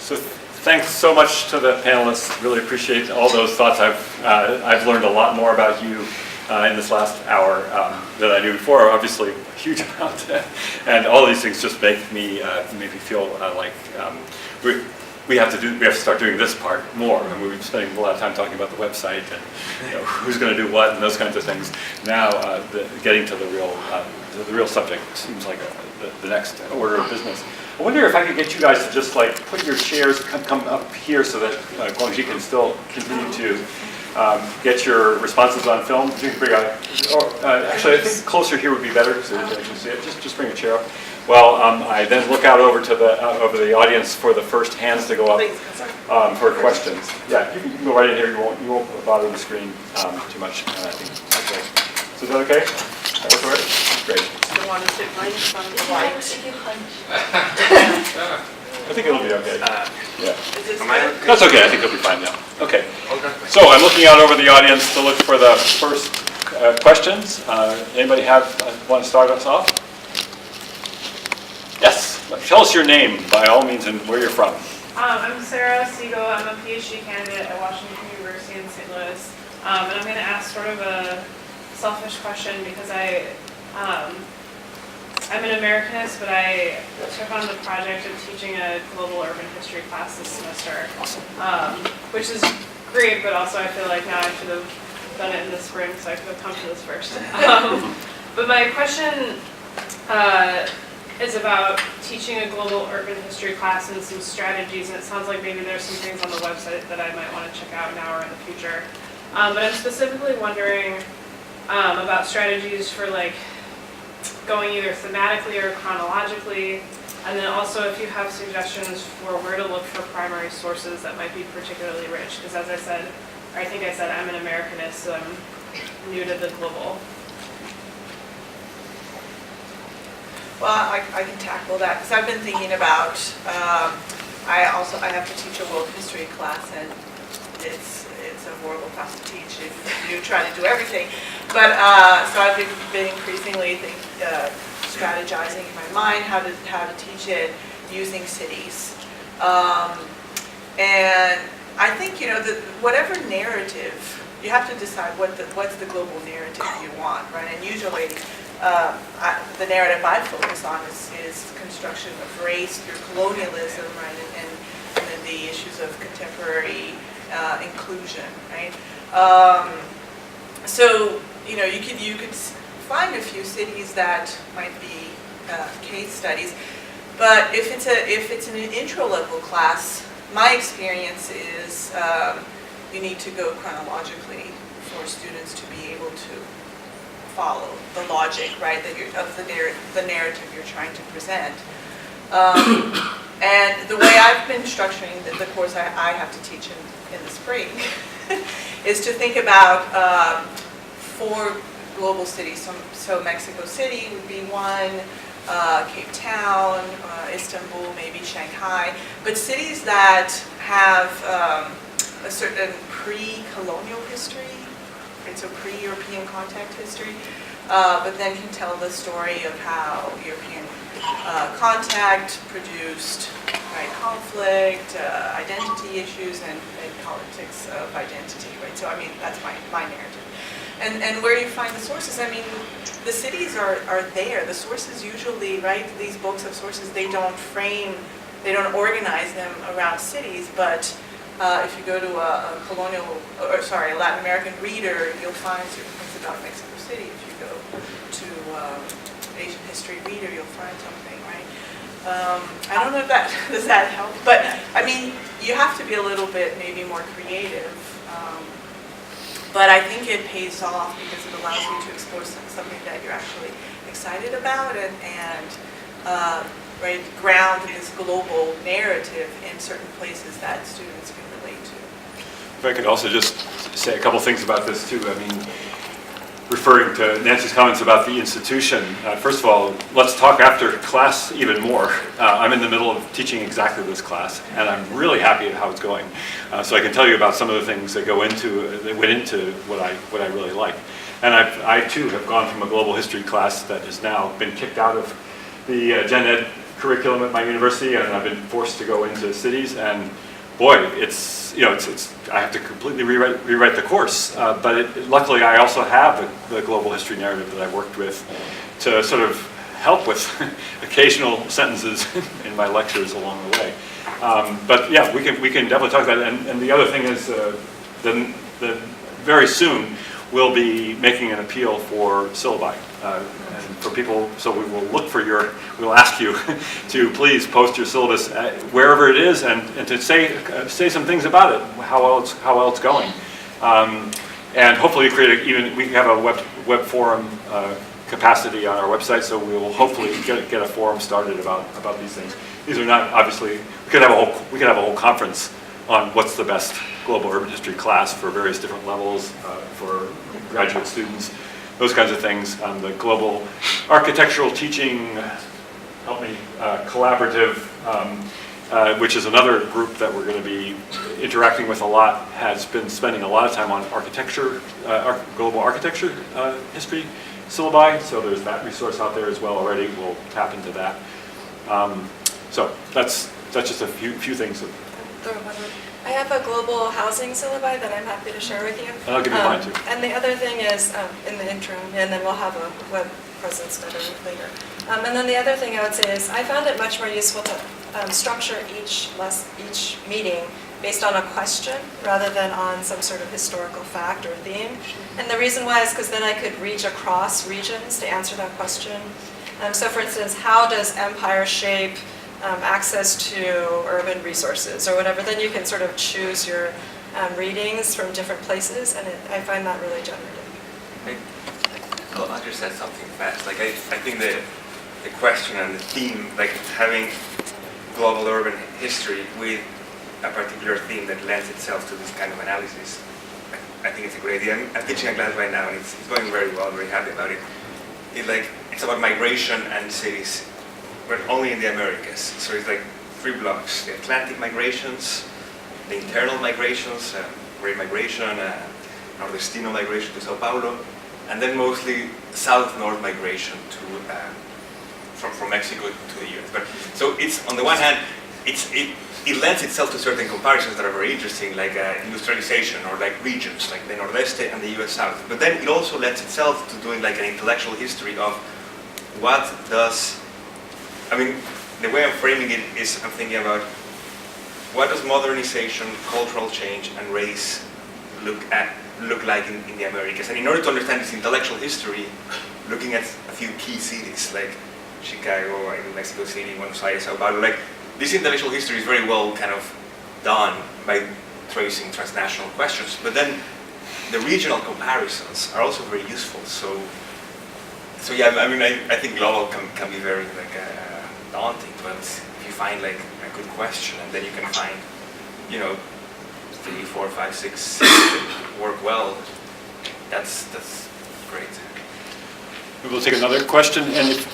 So thanks so much to the panelists. Really appreciate all those thoughts. I've learned a lot more about you in this last hour than I knew before. Obviously, a huge amount, and all these things just make me feel like we have to start doing this part more. And we've been spending a lot of time talking about the website and who's going to do what and those kinds of things. Now, getting to the real subject seems like the next order of business. I wonder if I could get you guys to just like put your chairs, come up here so that Guangxi can still continue to get your responses on film. You can bring actually, I think closer here would be better so you can actually see it. Just bring a chair up. Well, I then look out over to the audience for the first hands to go up for questions. Yeah, you can go right in here. You won't bother the screen too much. I think that's right. So is that okay? That works all right? Great. You want to sit right in front of the light? I think it'll be okay. Yeah. Am That's okay. I think it'll be fine now. Okay. So I'm looking out over the audience to look for the first questions. Anybody want to start us off? Yes. Tell us your name by all means and where you're from. I'm Sarah Siegel. I'm a PhD candidate at Washington University in St. Louis. And I'm going to ask sort of a selfish question because I'm an Americanist, but I took on the project of teaching a global urban history class this semester, which is great, but also I feel like now I should have done it in the spring, so I could have come to this first. But my question is about teaching a global urban history class and some strategies, and it sounds like maybe there's some things on the website that I might want to check out now or in the future. But I'm specifically wondering about strategies for like going either thematically or chronologically, and then also if you have suggestions for where to look for primary sources that might be particularly rich, because as I said, or I think I said, I'm an Americanist, so I'm new to the global. Well, I can tackle that because I've been thinking about. I have to teach a world history class, and it's a horrible class to teach if you try to do everything. But so I've been increasingly strategizing in my mind how to teach it using cities, and I think whatever narrative you have to decide what's the global narrative you want, right? And usually the narrative I focus on is construction of race through colonialism, right, and then the issues of contemporary inclusion, right? So you could find a few cities that might be case studies, but if it's an intro level class, my experience is you need to go chronologically for students to be able to follow the logic, right, of the narrative you're trying to present. And the way I've been structuring the course I have to teach in the spring is to think about 4 global cities. So Mexico City would be one, Cape Town, Istanbul, maybe Shanghai, but cities that have a certain pre-colonial history, right, so pre-European contact history, but then can tell the story of how European contact produced, right, conflict, identity issues, and politics of identity, right? So I mean, that's my narrative. And where you find the sources, I mean, the cities are there. The sources usually, right, these books of sources, they don't organize them around cities, but if you go to a Latin American reader, you'll find certain things about Mexico City. If you go to Asian history reader, you'll find something, right? I don't know if does that help, but I mean, you have to be a little bit maybe more creative. But I think it pays off because it allows you to explore something that you're actually excited about and right, ground this global narrative in certain places that students can relate to. If I could also just say a couple things about this too. I mean, referring to Nancy's comments about the institution, first of all, let's talk after class even more. I'm in the middle of teaching exactly this class, and I'm really happy at how it's going. So I can tell you about some of the things that went into what I really like. And I too have gone from a global history class that has now been kicked out of the Gen Ed curriculum at my university, and I've been forced to go into cities, and boy, it's I have to completely rewrite the course. But luckily, I also have the global history narrative that I've worked with to sort of help with occasional sentences in my lectures along the way. But yeah, we can definitely talk about it. And the other thing is, the very soon we'll be making an appeal for syllabi. And for people, so we will look for we'll ask you to please post your syllabus wherever it is, and to say some things about it, how well it's going, and hopefully we have a web forum capacity on our website, so we will hopefully get a forum started about these things. These are not obviously we could have a whole conference on what's the best global urban history class for various different levels for graduate students. Those kinds of things. The global architectural teaching, collaborative, which is another group that we're going to be interacting with a lot, has been spending a lot of time on architecture, global architecture history syllabi. So there's that resource out there as well already. We'll tap into that. So that's just a few things. I have a global housing syllabi that I'm happy to share with you. And I'll give you mine too. And the other thing is, in the interim, and then we'll have a web presence better later. And then the other thing I would say is, I found it much more useful to structure each meeting based on a question rather than on some sort of historical fact or theme. And the reason why is because then I could reach across regions to answer that question. So for instance, how does empire shape access to urban resources or whatever? Then you can sort of choose your readings from different places, and I find that really generative. I'll just add something fast. Like I think the question and the theme, like having global urban history with a particular theme that lends itself to this kind of analysis, I think it's a great idea. I'm pitching a class right now, and it's going very well. I'm very happy about it. It's about migration and cities, but only in the Americas. So it's like 3 blocks: the Atlantic migrations, the internal migrations, Great Migration, Nordestino migration to Sao Paulo, and then mostly south-north migration from Mexico to the US. But so it's, on the one hand, it lends itself to certain comparisons that are very interesting, like industrialization or like regions, like the Nordeste and the US South. But then it also lends itself to doing like an intellectual history of what does, I mean, the way I'm framing it is I'm thinking about what does modernization, cultural change, and race look like in the Americas. And in order to understand this intellectual history, looking at a few key cities like Chicago, Mexico City, Buenos Aires, Sao Paulo, like this intellectual history is very well kind of done by tracing transnational questions. But then the regional comparisons are also very useful. So yeah, I mean, I think global can be very like daunting, but if you find like a good question, and then you can find, 3, 4, 5, 6 work well, that's great. We'll take another question, and if